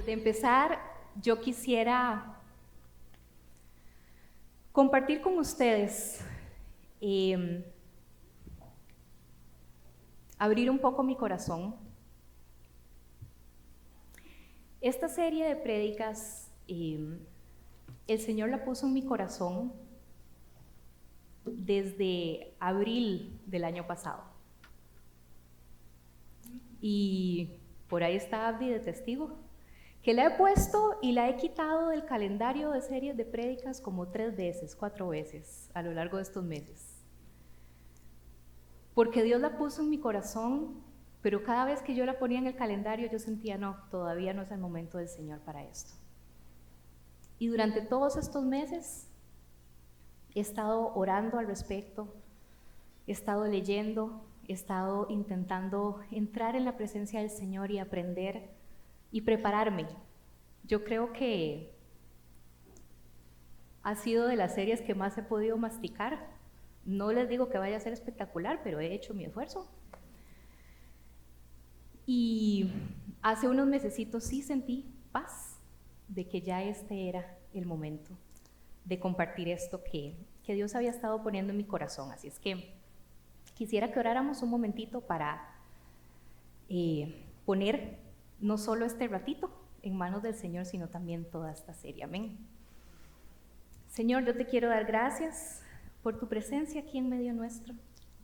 Antes de empezar, yo quisiera compartir con ustedes, abrir un poco mi corazón. Esta serie de prédicas, el Señor la puso en mi corazón desde abril del año pasado. Y por ahí está Abdi de testigo, que la he puesto y la he quitado del calendario de series de prédicas como 3 veces, 4 veces a lo largo de estos meses. Porque Dios la puso en mi corazón, pero cada vez que yo la ponía en el calendario yo sentía, no, todavía no es el momento del Señor para esto. Y durante todos estos meses he estado orando al respecto, he estado leyendo, he estado intentando entrar en la presencia del Señor y aprender y prepararme. Yo creo que ha sido de las series que más he podido masticar. No les digo que vaya a ser espectacular, pero he hecho mi esfuerzo. Y hace unos mesecitos sí sentí paz de que ya este era el momento de compartir esto que Dios había estado poniendo en mi corazón. Así es que quisiera que oráramos un momentito para poner no solo este ratito en manos del Señor, sino también toda esta serie. Amén. Señor, yo te quiero dar gracias por tu presencia aquí en medio nuestro.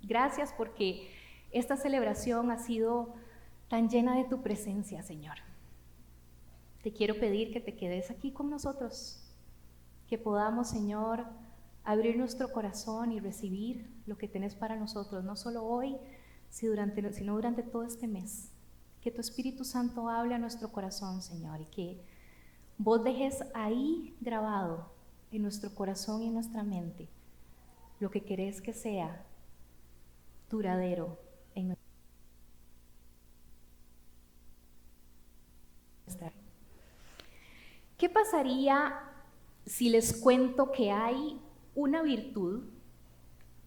Gracias porque esta celebración ha sido tan llena de tu presencia, Señor. Te quiero pedir que te quedes aquí con nosotros, que podamos, Señor, abrir nuestro corazón y recibir lo que tenés para nosotros, no solo hoy, sino durante todo este mes. Que tu Espíritu Santo hable a nuestro corazón, Señor, y que vos dejes ahí grabado en nuestro corazón y en nuestra mente lo que querés que sea duradero en nuestra vida. ¿Qué pasaría si les cuento que hay una virtud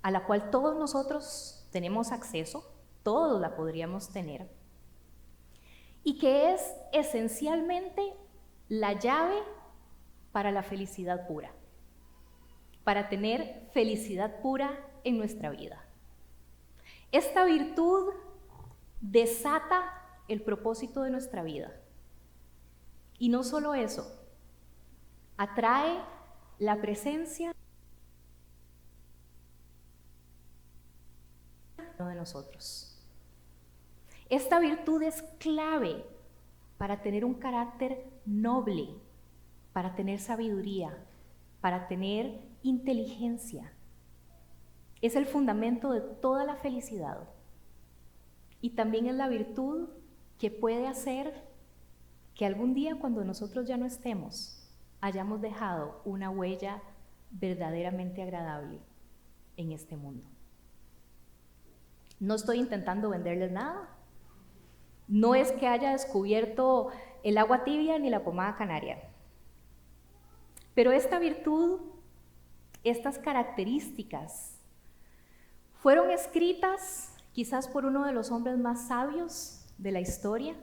a la cual todos nosotros tenemos acceso, todos la podríamos tener, y que es esencialmente la llave para la felicidad pura, para tener felicidad pura en nuestra vida? Esta virtud desata el propósito de nuestra vida. Y no solo eso, atrae la presencia de nosotros. Esta virtud es clave para tener un carácter noble, para tener sabiduría, para tener inteligencia. Es el fundamento de toda la felicidad. Y también es la virtud que puede hacer que algún día, cuando nosotros ya no estemos, hayamos dejado una huella verdaderamente agradable en este mundo. No estoy intentando venderles nada. No es que haya descubierto el agua tibia ni la pomada canaria. Pero esta virtud, estas características, fueron escritas quizás por uno de los hombres más sabios de la historia.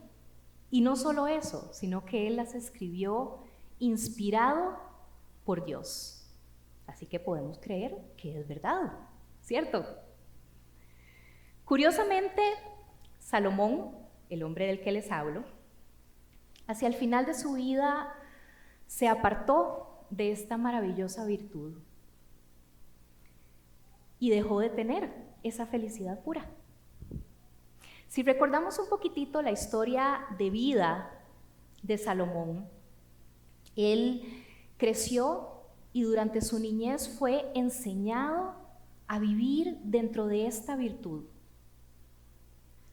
Y no solo eso, sino que él las escribió inspirado por Dios. Así que podemos creer que es verdad, ¿cierto? Curiosamente, Salomón, el hombre del que les hablo, hacia el final de su vida se apartó de esta maravillosa virtud y dejó de tener esa felicidad pura. Si recordamos un poquitito la historia de vida de Salomón, él creció y durante su niñez fue enseñado a vivir dentro de esta virtud.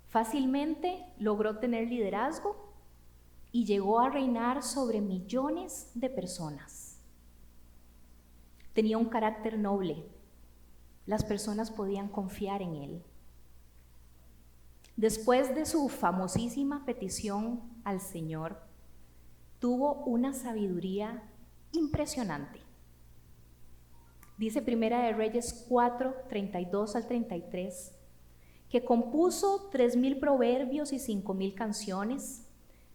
Fácilmente logró tener liderazgo y llegó a reinar sobre millones de personas. Tenía un carácter noble. Las personas podían confiar en él. Después de su famosísima petición al Señor, tuvo una sabiduría impresionante. Dice Primera de Reyes 4, 32 al 33, que compuso 3,000 proverbios y 5,000 canciones,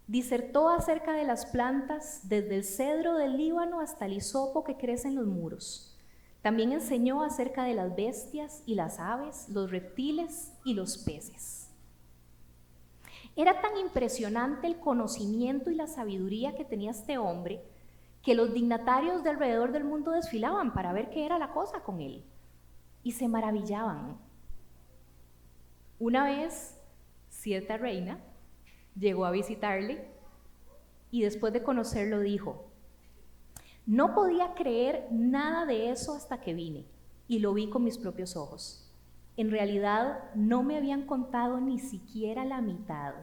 Disertó acerca de las plantas, desde el cedro del Líbano hasta el hisopo que crece en los muros. También enseñó acerca de las bestias y las aves, los reptiles y los peces. Era tan impresionante el conocimiento y la sabiduría que tenía este hombre que los dignatarios de alrededor del mundo desfilaban para ver qué era la cosa con él y se maravillaban. Una vez, cierta reina llegó a visitarle y después de conocerlo dijo: no podía creer nada de eso hasta que vine y lo vi con mis propios ojos. En realidad no me habían contado ni siquiera la mitad.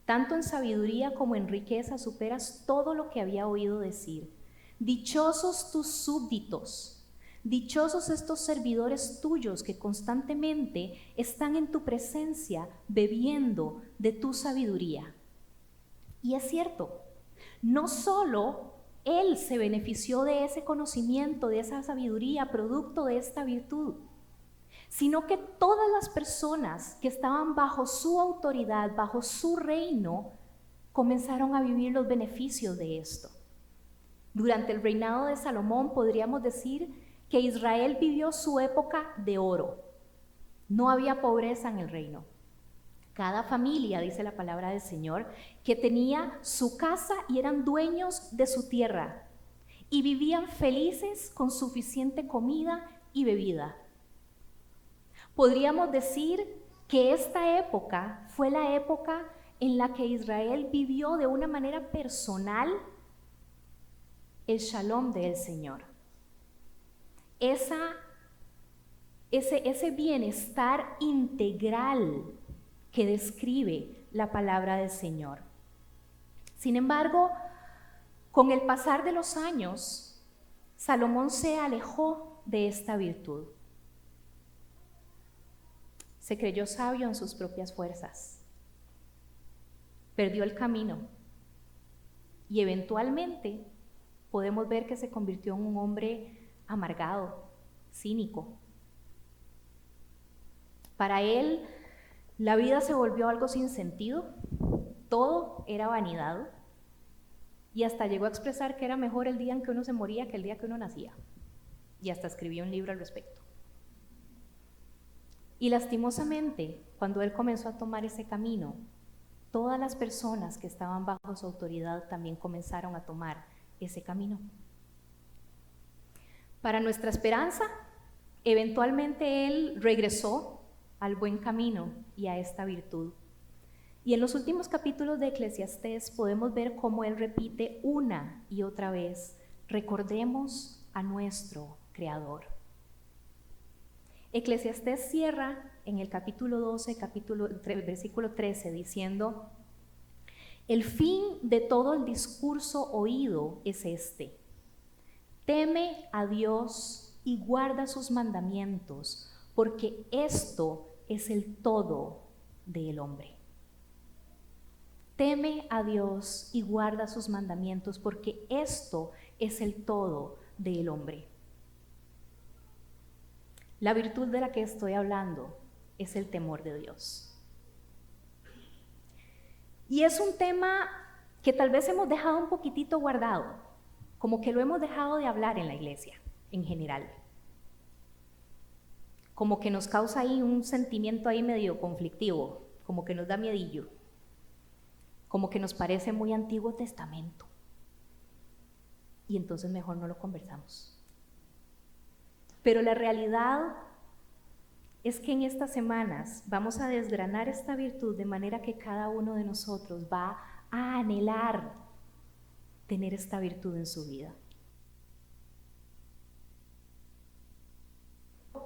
Tanto en sabiduría como en riqueza superas todo lo que había oído decir. Dichosos tus súbditos, dichosos estos servidores tuyos que constantemente están en tu presencia bebiendo de tu sabiduría. Y es cierto, no solo él se benefició de ese conocimiento, de esa sabiduría, producto de esta virtud, sino que todas las personas que estaban bajo su autoridad, bajo su reino, comenzaron a vivir los beneficios de esto. Durante el reinado de Salomón podríamos decir que Israel vivió su época de oro. No había pobreza en el reino. Cada familia, dice la palabra del Señor, que tenía su casa y eran dueños de su tierra y vivían felices con suficiente comida y bebida. Podríamos decir que esta época fue la época en la que Israel vivió de una manera personal el shalom del Señor. Ese bienestar integral que describe la palabra del Señor. Sin embargo, con el pasar de los años, Salomón se alejó de esta virtud. Se creyó sabio en sus propias fuerzas. Perdió el camino. Y eventualmente podemos ver que se convirtió en un hombre amargado, cínico. Para él, la vida se volvió algo sin sentido, todo era vanidad, y hasta llegó a expresar que era mejor el día en que uno se moría que el día que uno nacía, y hasta escribió un libro al respecto. Y lastimosamente, cuando él comenzó a tomar ese camino, todas las personas que estaban bajo su autoridad también comenzaron a tomar ese camino. Para nuestra esperanza, eventualmente él regresó al buen camino y a esta virtud. Y en los últimos capítulos de Eclesiastés podemos ver cómo él repite una y otra vez: recordemos a nuestro Creador. Eclesiastés cierra en el capítulo 12, versículo 13, diciendo: el fin de todo el discurso oído es este: teme a Dios y guarda sus mandamientos, porque esto es el todo del hombre. Teme a Dios y guarda sus mandamientos, porque esto es el todo del hombre. La virtud de la que estoy hablando es el temor de Dios. Y es un tema que tal vez hemos dejado un poquitito guardado, como que lo hemos dejado de hablar en la iglesia en general. Como que nos causa ahí un sentimiento ahí medio conflictivo, como que nos da miedillo, como que nos parece muy Antiguo Testamento. Y entonces mejor no lo conversamos. Pero la realidad es que en estas semanas vamos a desgranar esta virtud de manera que cada uno de nosotros va a anhelar tener esta virtud en su vida.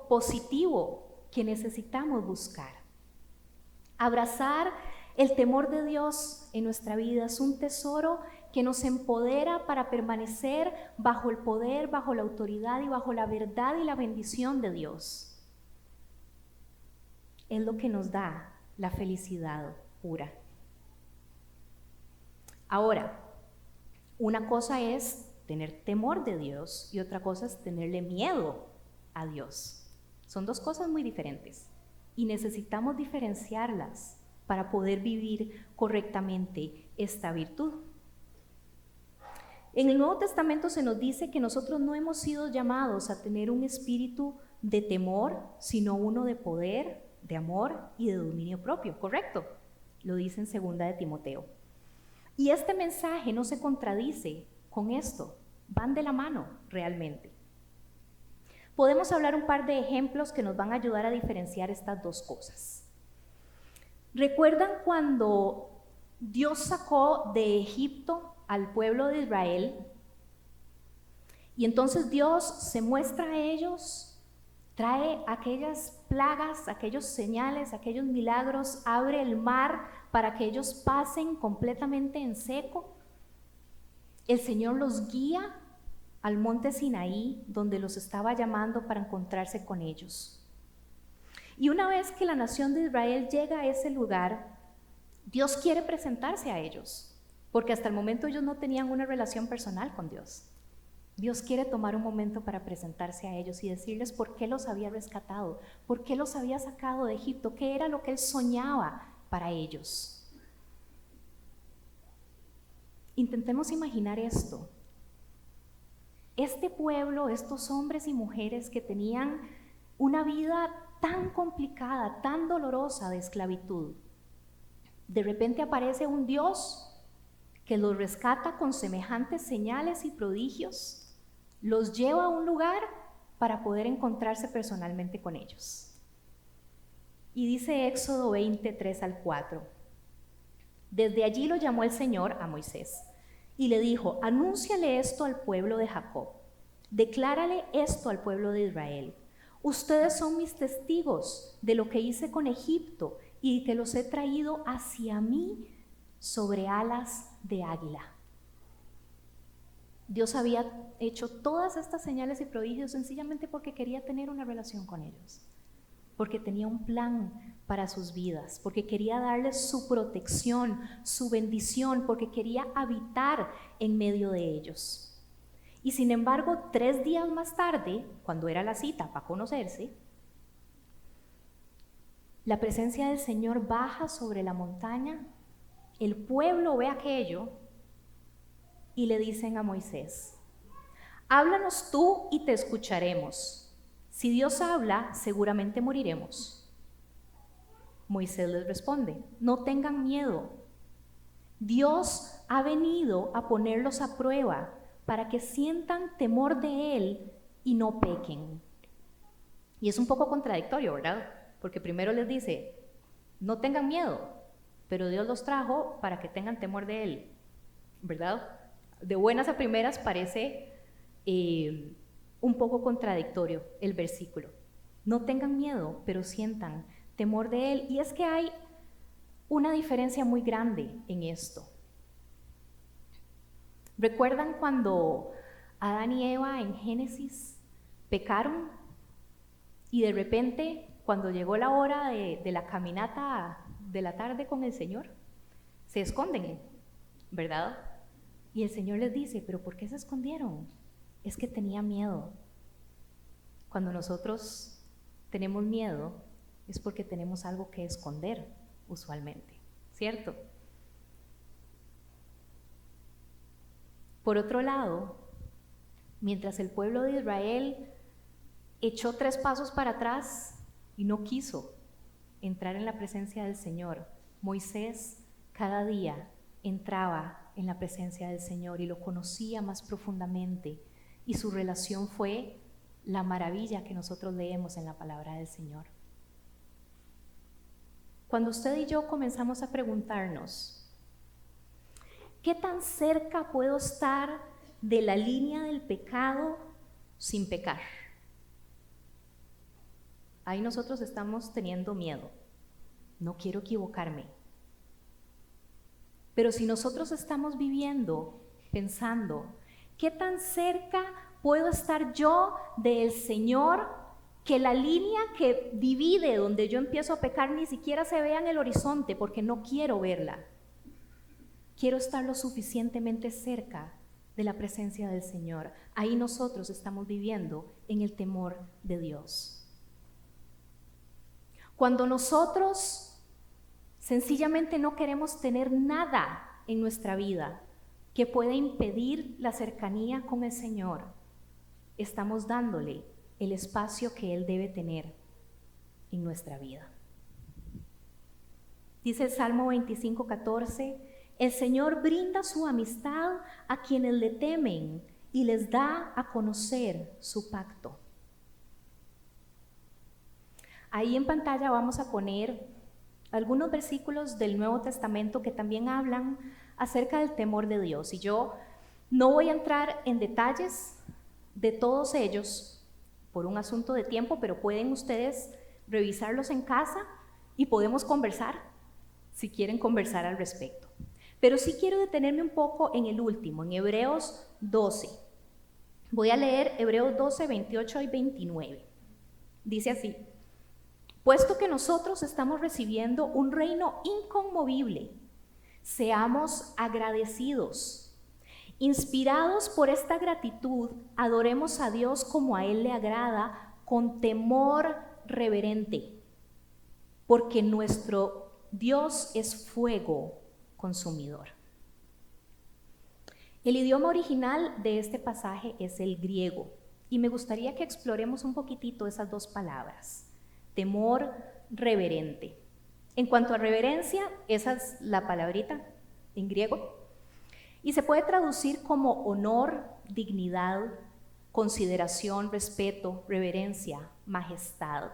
Positivo que necesitamos buscar. Abrazar el temor de Dios en nuestra vida es un tesoro que nos empodera para permanecer bajo el poder, bajo la autoridad y bajo la verdad y la bendición de Dios. Es lo que nos da la felicidad pura. Ahora, una cosa es tener temor de Dios y otra cosa es tenerle miedo a Dios. Son dos cosas muy diferentes y necesitamos diferenciarlas para poder vivir correctamente esta virtud. En el Nuevo Testamento se nos dice que nosotros no hemos sido llamados a tener un espíritu de temor, sino uno de poder, de amor y de dominio propio, ¿correcto? Lo dice en 2 de Timoteo. Y este mensaje no se contradice con esto, van de la mano realmente. Podemos hablar un par de ejemplos que nos van a ayudar a diferenciar estas dos cosas. ¿Recuerdan cuando Dios sacó de Egipto al pueblo de Israel? Y entonces Dios se muestra a ellos, trae aquellas plagas, aquellos señales, aquellos milagros, abre el mar para que ellos pasen completamente en seco. El Señor los guía al monte Sinaí, donde los estaba llamando para encontrarse con ellos. Y una vez que la nación de Israel llega a ese lugar, Dios quiere presentarse a ellos, porque hasta el momento ellos no tenían una relación personal con Dios. Dios quiere tomar un momento para presentarse a ellos y decirles por qué los había rescatado, por qué los había sacado de Egipto, qué era lo que Él soñaba para ellos. Intentemos imaginar esto. Este pueblo, estos hombres y mujeres que tenían una vida tan complicada, tan dolorosa de esclavitud, de repente aparece un Dios que los rescata con semejantes señales y prodigios, los lleva a un lugar para poder encontrarse personalmente con ellos. Y dice Éxodo 20, 3 al 4. Desde allí lo llamó el Señor a Moisés y le dijo: anúnciale esto al pueblo de Jacob, declárale esto al pueblo de Israel. Ustedes son mis testigos de lo que hice con Egipto y que los he traído hacia mí sobre alas de águila. Dios había hecho todas estas señales y prodigios sencillamente porque quería tener una relación con ellos, porque tenía un plan para sus vidas, porque quería darles su protección, su bendición, porque quería habitar en medio de ellos. Y sin embargo, 3 días más tarde, cuando era la cita para conocerse, la presencia del Señor baja sobre la montaña, el pueblo ve aquello y le dicen a Moisés: háblanos tú y te escucharemos. Si Dios habla, seguramente moriremos. Moisés les responde: no tengan miedo. Dios ha venido a ponerlos a prueba para que sientan temor de Él y no pequen. Y es un poco contradictorio, ¿verdad? Porque primero les dice: no tengan miedo, pero Dios los trajo para que tengan temor de Él, ¿verdad? De buenas a primeras parece un poco contradictorio el versículo. No tengan miedo, pero sientan temor de Él. Y es que hay una diferencia muy grande en esto. ¿Recuerdan cuando Adán y Eva en Génesis pecaron? Y de repente, cuando llegó la hora de la caminata de la tarde con el Señor, se esconden, ¿verdad? Y el Señor les dice: ¿pero por qué se escondieron? Es que tenía miedo. Cuando nosotros tenemos miedo, es porque tenemos algo que esconder, usualmente, ¿cierto? Por otro lado, mientras el pueblo de Israel echó 3 pasos para atrás y no quiso entrar en la presencia del Señor, Moisés cada día entraba en la presencia del Señor y lo conocía más profundamente, y su relación fue la maravilla que nosotros leemos en la palabra del Señor. Cuando usted y yo comenzamos a preguntarnos: ¿qué tan cerca puedo estar de la línea del pecado sin pecar? Ahí nosotros estamos teniendo miedo. No quiero equivocarme. Pero si nosotros estamos viviendo, pensando: ¿qué tan cerca puedo estar yo del Señor, que la línea que divide donde yo empiezo a pecar ni siquiera se vea en el horizonte, porque no quiero verla? Quiero estar lo suficientemente cerca de la presencia del Señor. Ahí nosotros estamos viviendo en el temor de Dios. Cuando nosotros Sencillamente no queremos tener nada en nuestra vida que pueda impedir la cercanía con el Señor. Estamos dándole el espacio que Él debe tener en nuestra vida. Dice el Salmo 25:14, el Señor brinda su amistad a quienes le temen y les da a conocer su pacto. Ahí en pantalla vamos a poner algunos versículos del Nuevo Testamento que también hablan acerca del temor de Dios. Y yo no voy a entrar en detalles de todos ellos por un asunto de tiempo, pero pueden ustedes revisarlos en casa y podemos conversar si quieren conversar al respecto. Pero sí quiero detenerme un poco en el último, en Hebreos 12. Voy a leer Hebreos 12, 28 y 29. Dice así: puesto que nosotros estamos recibiendo un reino inconmovible, seamos agradecidos. Inspirados por esta gratitud, adoremos a Dios como a Él le agrada, con temor reverente, porque nuestro Dios es fuego consumidor. El idioma original de este pasaje es el griego, y me gustaría que exploremos un poquitito esas dos palabras. Temor reverente. En cuanto a reverencia, esa es la palabrita en griego, y se puede traducir como honor, dignidad, consideración, respeto, reverencia, majestad.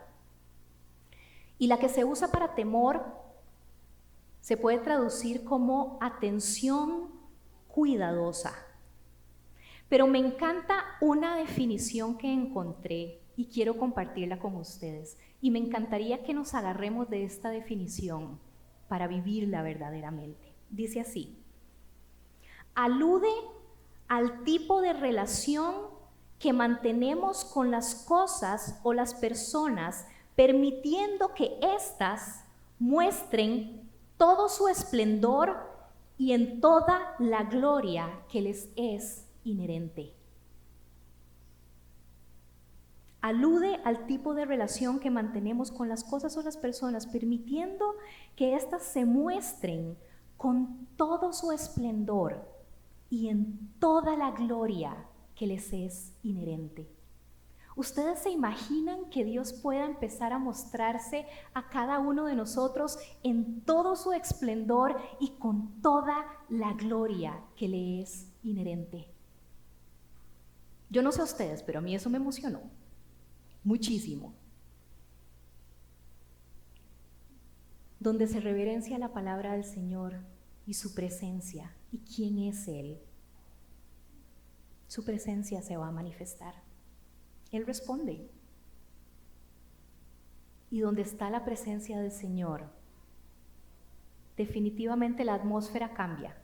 Y la que se usa para temor se puede traducir como atención cuidadosa. Pero me encanta una definición que encontré y quiero compartirla con ustedes. Y me encantaría que nos agarremos de esta definición para vivirla verdaderamente. Dice así: alude al tipo de relación que mantenemos con las cosas o las personas, permitiendo que éstas muestren todo su esplendor y en toda la gloria que les es inherente. Alude al tipo de relación que mantenemos con las cosas o las personas, permitiendo que éstas se muestren con todo su esplendor y en toda la gloria que les es inherente. ¿Ustedes se imaginan que Dios pueda empezar a mostrarse a cada uno de nosotros en todo su esplendor y con toda la gloria que le es inherente? Yo no sé a ustedes, pero a mí eso me emocionó muchísimo. Donde se reverencia la palabra del Señor y su presencia y quién es Él, su presencia se va a manifestar. Él responde. Y donde está la presencia del Señor, definitivamente la atmósfera cambia.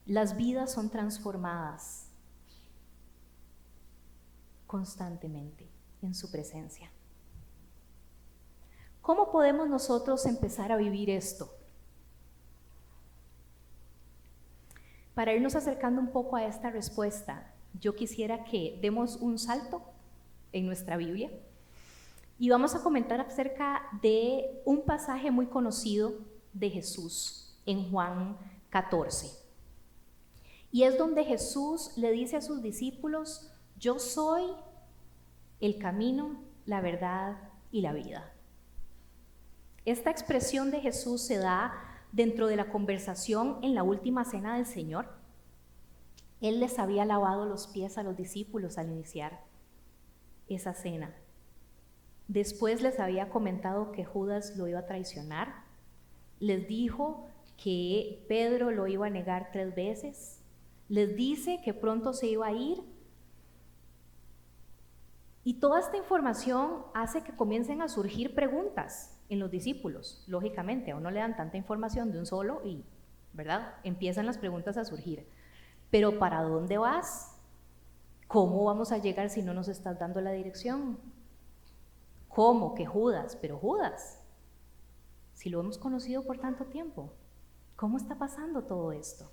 Las vidas son transformadas constantemente en su presencia. ¿Cómo podemos nosotros empezar a vivir esto? Para irnos acercando un poco a esta respuesta, yo quisiera que demos un salto en nuestra Biblia y vamos a comentar acerca de un pasaje muy conocido de Jesús en Juan 14. Y es donde Jesús le dice a sus discípulos: yo soy el camino, la verdad y la vida. Esta expresión de Jesús se da dentro de la conversación en la última cena del Señor. Él les había lavado los pies a los discípulos al iniciar esa cena. Después les había comentado que Judas lo iba a traicionar. Les dijo que Pedro lo iba a negar 3 veces. Les dice que pronto se iba a ir. Y toda esta información hace que comiencen a surgir preguntas en los discípulos. Lógicamente, a uno le dan tanta información de un solo y, ¿verdad? Empiezan las preguntas a surgir. Pero ¿para dónde vas? ¿Cómo vamos a llegar si no nos estás dando la dirección? ¿Cómo? ¿Que Judas? Pero Judas, si lo hemos conocido por tanto tiempo, ¿cómo está pasando todo esto?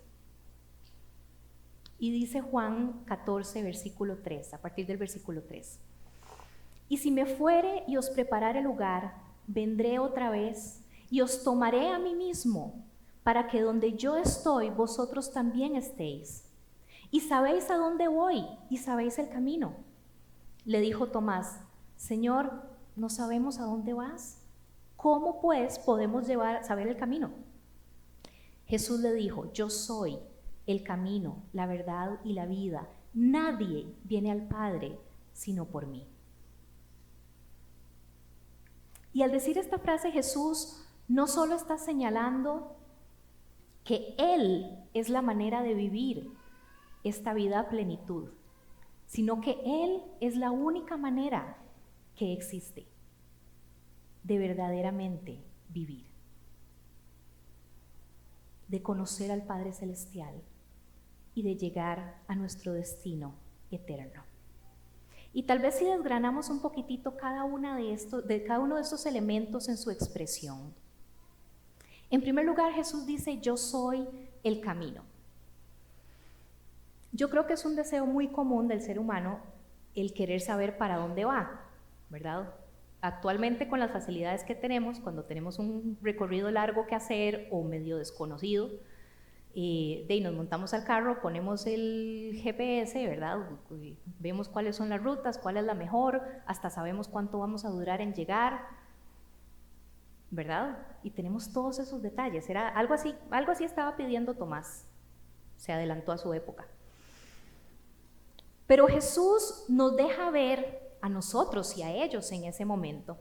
Y dice Juan 14, versículo 3, a partir del versículo 3. Y si me fuere y os preparare lugar, vendré otra vez y os tomaré a mí mismo, para que donde yo estoy, vosotros también estéis. Y sabéis a dónde voy, y sabéis el camino. Le dijo Tomás: Señor, no sabemos a dónde vas. ¿Cómo pues podemos saber el camino? Jesús le dijo: yo soy el camino, la verdad y la vida. Nadie viene al Padre sino por mí. Y al decir esta frase, Jesús no solo está señalando que Él es la manera de vivir esta vida a plenitud, sino que Él es la única manera que existe de verdaderamente vivir, de conocer al Padre Celestial y de llegar a nuestro destino eterno. Y tal vez si desgranamos un poquitito cada uno de estos elementos en su expresión. En primer lugar, Jesús dice: yo soy el camino. Yo creo que es un deseo muy común del ser humano el querer saber para dónde va, ¿verdad? Actualmente, con las facilidades que tenemos, cuando tenemos un recorrido largo que hacer o medio desconocido, nos montamos al carro, ponemos el GPS, ¿verdad? Vemos cuáles son las rutas, cuál es la mejor, hasta sabemos cuánto vamos a durar en llegar, ¿verdad? Y tenemos todos esos detalles. Era algo así estaba pidiendo Tomás, se adelantó a su época. Pero Jesús nos deja ver a nosotros y a ellos en ese momento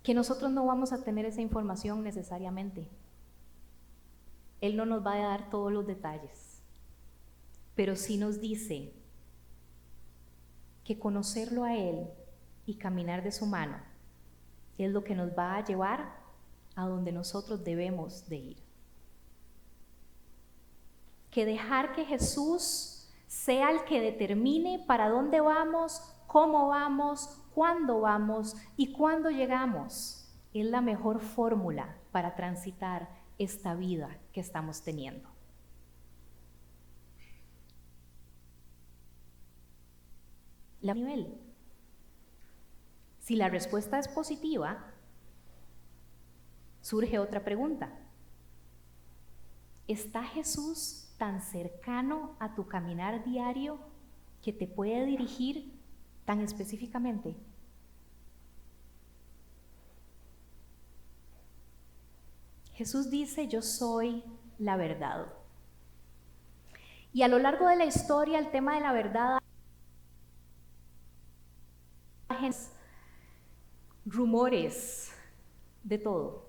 que nosotros no vamos a tener esa información necesariamente. Él no nos va a dar todos los detalles, pero sí nos dice que conocerlo a Él y caminar de su mano es lo que nos va a llevar a donde nosotros debemos de ir. Que dejar que Jesús sea el que determine para dónde vamos, cómo vamos, cuándo vamos y cuándo llegamos es la mejor fórmula para transitar esta vida que estamos teniendo. Si la respuesta es positiva, surge otra pregunta. ¿Está Jesús tan cercano a tu caminar diario que te puede dirigir tan específicamente? Jesús dice: yo soy la verdad. Y a lo largo de la historia, el tema de la verdad, rumores, de todo.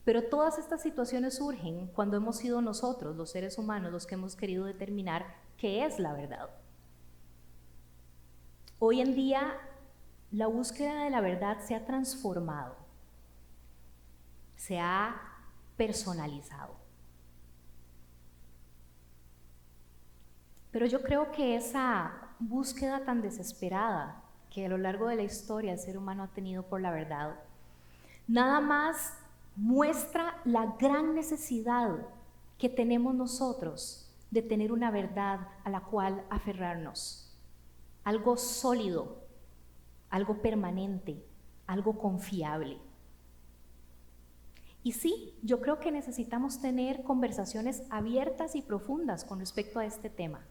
Pero todas estas situaciones surgen cuando hemos sido nosotros, los seres humanos, los que hemos querido determinar qué es la verdad. Hoy en día, la búsqueda de la verdad se ha transformado, se ha personalizado. Pero yo creo que esa búsqueda tan desesperada que a lo largo de la historia el ser humano ha tenido por la verdad, nada más muestra la gran necesidad que tenemos nosotros de tener una verdad a la cual aferrarnos, algo sólido, algo permanente, algo confiable. Y sí, yo creo que necesitamos tener conversaciones abiertas y profundas con respecto a este tema.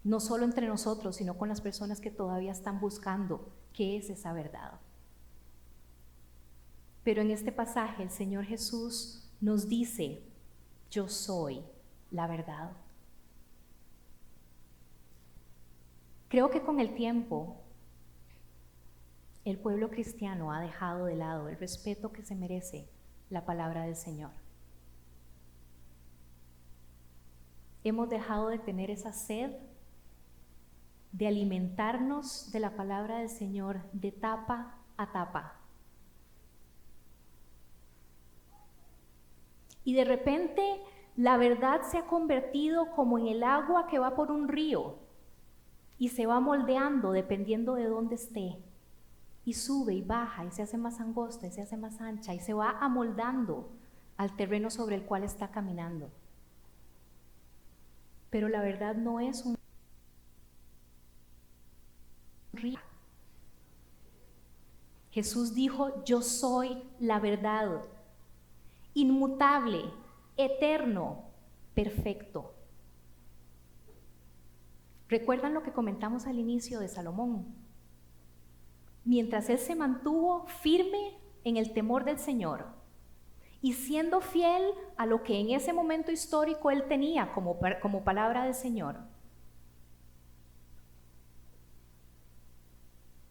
No solo entre nosotros, sino con las personas que todavía están buscando qué es esa verdad. Pero en este pasaje el Señor Jesús nos dice: yo soy la verdad. Creo que con el tiempo el pueblo cristiano ha dejado de lado el respeto que se merece la palabra del Señor. Hemos dejado de tener esa sed de alimentarnos de la palabra del Señor de tapa a tapa. Y de repente la verdad se ha convertido como en el agua que va por un río y se va moldeando dependiendo de dónde esté. Y sube y baja y se hace más angosta y se hace más ancha y se va amoldando al terreno sobre el cual está caminando. Pero la verdad no es un río. Jesús dijo, yo soy la verdad, inmutable, eterno, perfecto. ¿Recuerdan lo que comentamos al inicio de Salomón? Mientras él se mantuvo firme en el temor del Señor y siendo fiel a lo que en ese momento histórico él tenía como palabra del Señor,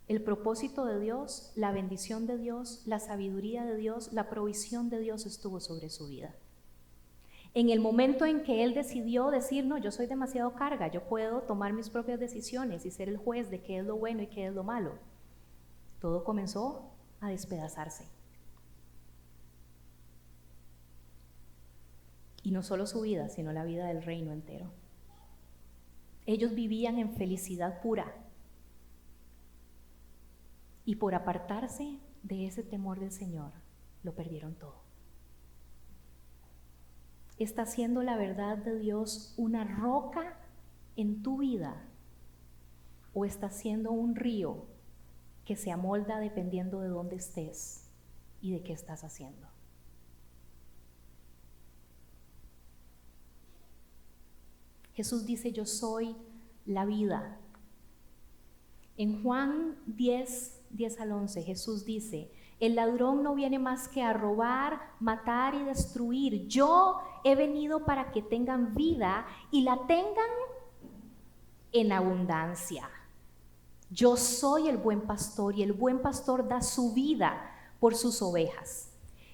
el propósito de Dios, la bendición de Dios, la sabiduría de Dios, la provisión de Dios estuvo sobre su vida. En el momento en que él decidió decir, no, yo soy demasiado carga, yo puedo tomar mis propias decisiones y ser el juez de qué es lo bueno y qué es lo malo, todo comenzó a despedazarse. Y no solo su vida, sino la vida del reino entero. Ellos vivían en felicidad pura. Y por apartarse de ese temor del Señor, lo perdieron todo. ¿Está siendo la verdad de Dios una roca en tu vida? ¿O está siendo un río que se amolda dependiendo de dónde estés y de qué estás haciendo? Jesús dice, yo soy la vida. En Juan 10:10-11, Jesús dice, el ladrón no viene más que a robar, matar y destruir. Yo he venido para que tengan vida y la tengan en abundancia. Yo soy el buen pastor y el buen pastor da su vida por sus ovejas.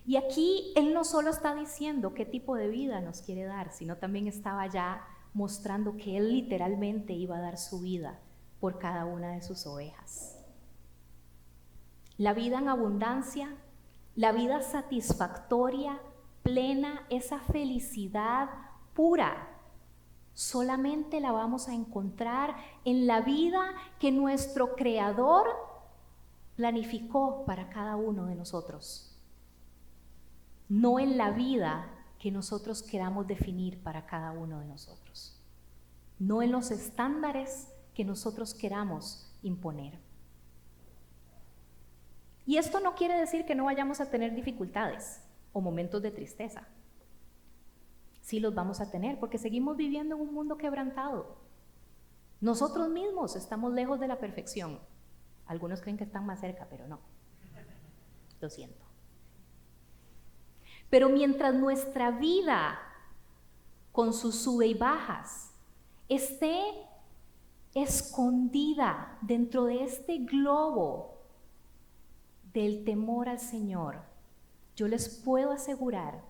Y aquí él no solo está diciendo qué tipo de vida nos quiere dar, sino también estaba ya mostrando que él literalmente iba a dar su vida por cada una de sus ovejas. La vida en abundancia, la vida satisfactoria, plena, esa felicidad pura, solamente la vamos a encontrar en la vida que nuestro Creador planificó para cada uno de nosotros, no en la vida que nosotros queramos definir para cada uno de nosotros, no en los estándares que nosotros queramos imponer. Y esto no quiere decir que no vayamos a tener dificultades o momentos de tristeza. Sí los vamos a tener porque seguimos viviendo en un mundo quebrantado. Nosotros mismos estamos lejos de la perfección. Algunos creen que están más cerca, pero no. Lo siento. Pero mientras nuestra vida, con sus sube y bajas, esté escondida dentro de este globo del temor al Señor, yo les puedo asegurar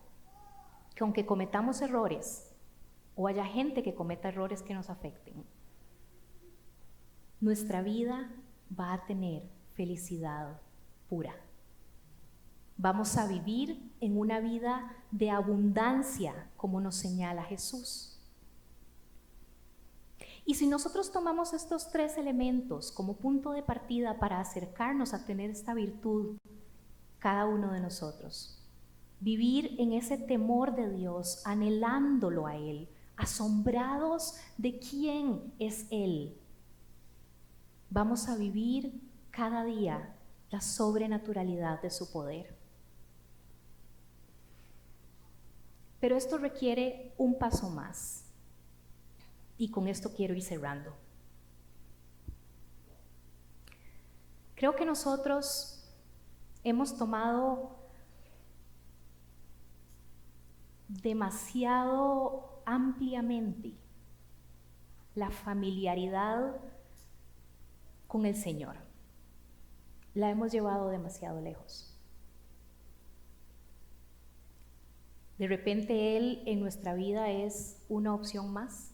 que aunque cometamos errores o haya gente que cometa errores que nos afecten, nuestra vida va a tener felicidad pura. Vamos a vivir en una vida de abundancia, como nos señala Jesús. Y si nosotros tomamos estos tres elementos como punto de partida para acercarnos a tener esta virtud, cada uno de nosotros, vivir en ese temor de Dios, anhelándolo a Él, asombrados de quién es Él, vamos a vivir cada día la sobrenaturalidad de su poder. Pero esto requiere un paso más. Y con esto quiero ir cerrando. Creo que nosotros hemos tomado demasiado ampliamente la familiaridad con el Señor. La hemos llevado demasiado lejos. De repente Él en nuestra vida es una opción más.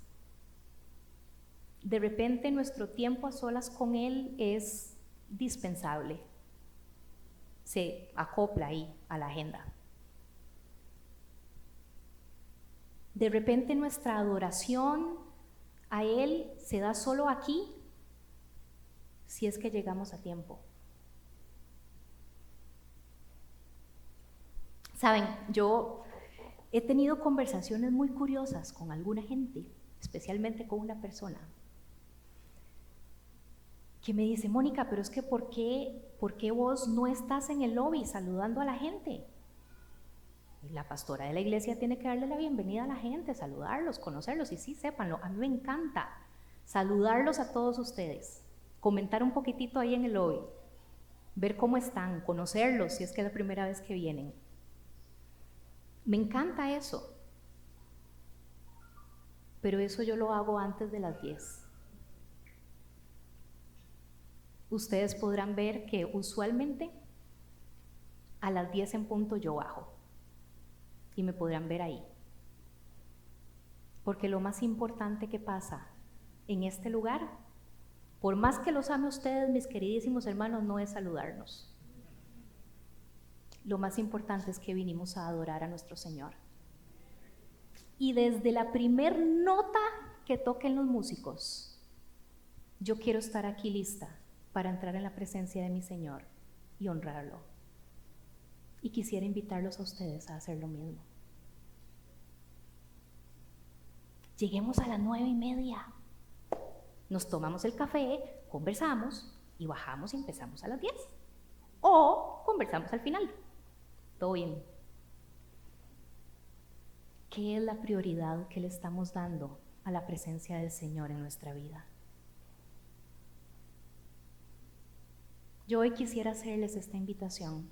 De repente nuestro tiempo a solas con Él es dispensable. Se acopla ahí a la agenda. De repente nuestra adoración a Él se da solo aquí, si es que llegamos a tiempo. Saben, yo he tenido conversaciones muy curiosas con alguna gente, especialmente con una persona. que me dice, Mónica, pero es que ¿por qué vos no estás en el lobby saludando a la gente? Y la pastora de la iglesia tiene que darle la bienvenida a la gente, saludarlos, conocerlos, y sí, sépanlo, a mí me encanta saludarlos a todos ustedes, comentar un poquitito ahí en el lobby, ver cómo están, conocerlos si es que es la primera vez que vienen. Me encanta eso, pero eso yo lo hago antes de las 10. Ustedes podrán ver que usualmente a las 10 en punto yo bajo y me podrán ver ahí. Porque lo más importante que pasa en este lugar, por más que los ame ustedes, mis queridísimos hermanos, no es saludarnos. Lo más importante es que vinimos a adorar a nuestro Señor. Y desde la primer nota que toquen los músicos, yo quiero estar aquí lista para entrar en la presencia de mi Señor y honrarlo. Y quisiera invitarlos a ustedes a hacer lo mismo. Lleguemos a las 9:30. Nos tomamos el café, conversamos y bajamos y empezamos a las 10. O conversamos al final. Todo bien. ¿Qué es la prioridad que le estamos dando a la presencia del Señor en nuestra vida? Yo hoy quisiera hacerles esta invitación.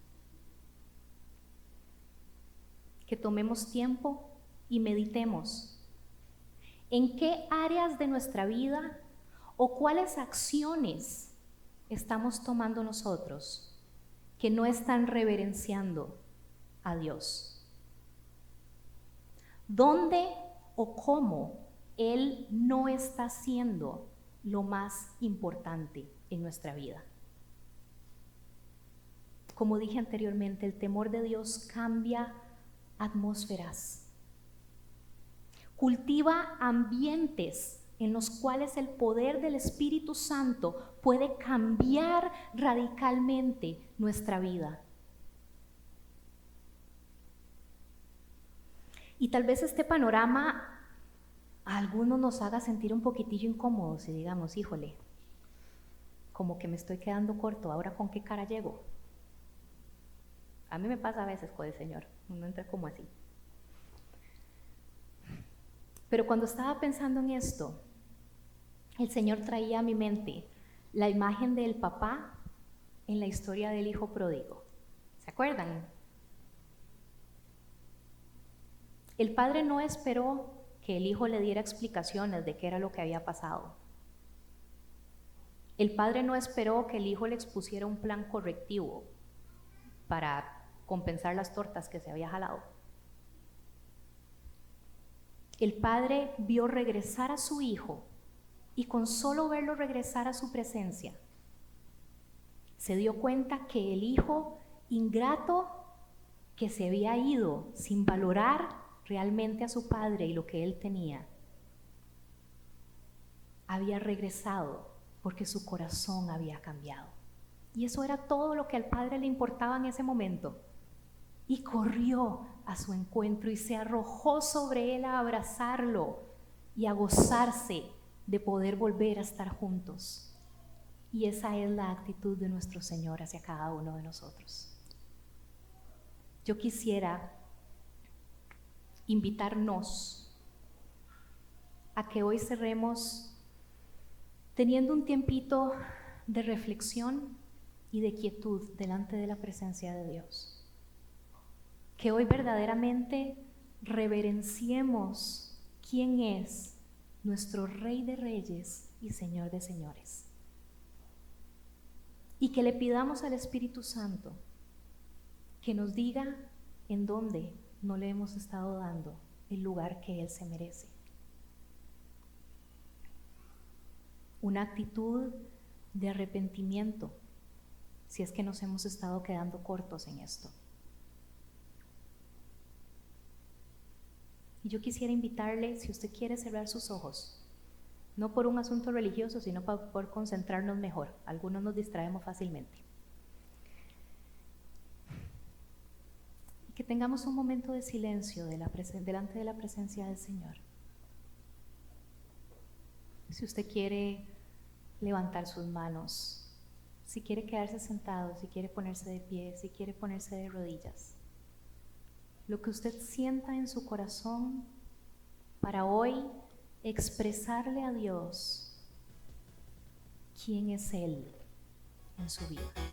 Que tomemos tiempo y meditemos en qué áreas de nuestra vida o cuáles acciones estamos tomando nosotros que no están reverenciando a Dios. ¿Dónde o cómo Él no está siendo lo más importante en nuestra vida? Como dije anteriormente, el temor de Dios cambia atmósferas, cultiva ambientes en los cuales el poder del Espíritu Santo puede cambiar radicalmente nuestra vida. Y tal vez este panorama a algunos nos haga sentir un poquitillo incómodos y digamos, híjole, como que me estoy quedando corto, ¿ahora con qué cara llego? A mí me pasa a veces con el Señor, uno entra como así. Pero cuando estaba pensando en esto, el Señor traía a mi mente la imagen del papá en la historia del hijo pródigo. ¿Se acuerdan? El padre no esperó que el hijo le diera explicaciones de qué era lo que había pasado. El padre no esperó que el hijo le expusiera un plan correctivo para compensar las tortas que se había jalado. El padre vio regresar a su hijo y con solo verlo regresar a su presencia, se dio cuenta que el hijo ingrato que se había ido sin valorar realmente a su padre y lo que él tenía, había regresado porque su corazón había cambiado. Y eso era todo lo que al padre le importaba en ese momento. Y corrió a su encuentro y se arrojó sobre él a abrazarlo y a gozarse de poder volver a estar juntos. Y esa es la actitud de nuestro Señor hacia cada uno de nosotros. Yo quisiera invitarnos a que hoy cerremos teniendo un tiempito de reflexión y de quietud delante de la presencia de Dios. Que hoy verdaderamente reverenciemos quién es nuestro Rey de Reyes y Señor de Señores. Y que le pidamos al Espíritu Santo que nos diga en dónde no le hemos estado dando el lugar que Él se merece. Una actitud de arrepentimiento, si es que nos hemos estado quedando cortos en esto. Y yo quisiera invitarle, si usted quiere cerrar sus ojos, no por un asunto religioso, sino para poder concentrarnos mejor. Algunos nos distraemos fácilmente. Que tengamos un momento de silencio delante de la presencia del Señor. Si usted quiere levantar sus manos, si quiere quedarse sentado, si quiere ponerse de pie, si quiere ponerse de rodillas. Lo que usted sienta en su corazón para hoy expresarle a Dios quién es Él en su vida.